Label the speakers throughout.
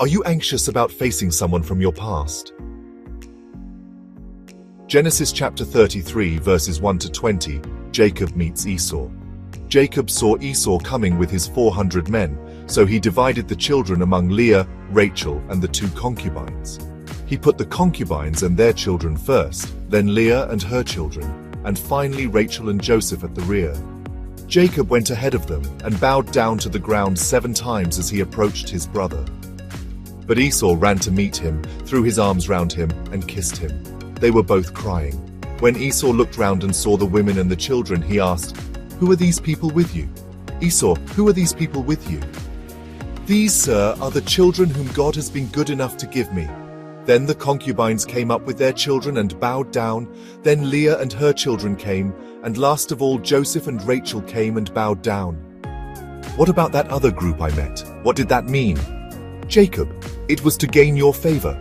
Speaker 1: Are you anxious about facing someone from your past? Genesis chapter 33 verses 1 to 20, Jacob meets Esau. Jacob saw Esau coming with his 400 men, so he divided the children among Leah, Rachel, and the 2 concubines. He put the concubines and their children first, then Leah and her children, and finally Rachel and Joseph at the rear. Jacob went ahead of them and bowed down to the ground 7 times as he approached his brother. But Esau ran to meet him, threw his arms round him, and kissed him. They were both crying. When Esau looked round and saw the women and the children, he asked, "Who are these people with you?" "Esau, who are these people with you?" "These, sir, are the children whom God has been good enough to give me." Then the concubines came up with their children and bowed down. Then Leah and her children came, and last of all Joseph and Rachel came and bowed down. "What about that other group I met? What did that mean?" "Jacob, it was to gain your favor."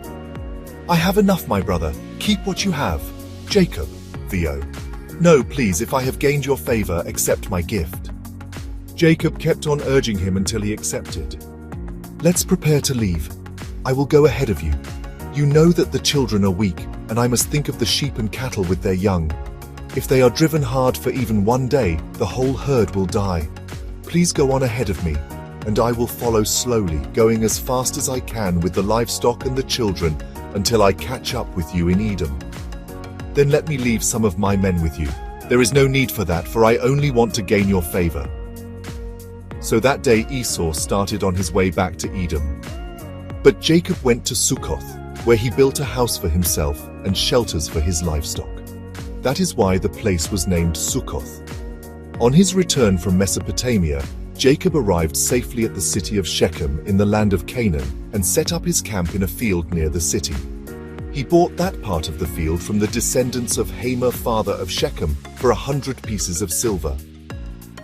Speaker 1: "I have enough, my brother. Keep what you have." "Jacob, Theo. No, please, if I have gained your favor, accept my gift." Jacob kept on urging him until he accepted. "Let's prepare to leave. I will go ahead of you. You know that the children are weak, and I must think of the sheep and cattle with their young. If they are driven hard for even one day, the whole herd will die. Please go on ahead of me, and I will follow slowly, going as fast as I can with the livestock and the children until I catch up with you in Edom. Then let me leave some of my men with you. There is no need for that, for I only want to gain your favor." So that day Esau started on his way back to Edom. But Jacob went to Succoth, where he built a house for himself and shelters for his livestock. That is why the place was named Succoth. On his return from Mesopotamia, Jacob arrived safely at the city of Shechem in the land of Canaan and set up his camp in a field near the city. He bought that part of the field from the descendants of Hamor, father of Shechem, for 100 pieces of silver.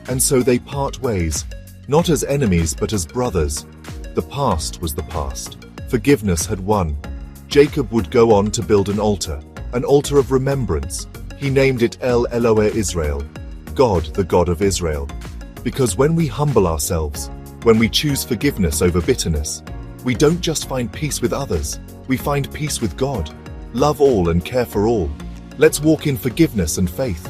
Speaker 1: And so they part ways, not as enemies but as brothers. The past was the past. Forgiveness had won. Jacob would go on to build an altar of remembrance. He named it El Elohe Israel, God, the God of Israel. Because when we humble ourselves, when we choose forgiveness over bitterness, we don't just find peace with others, we find peace with God. Love all and care for all. Let's walk in forgiveness and faith.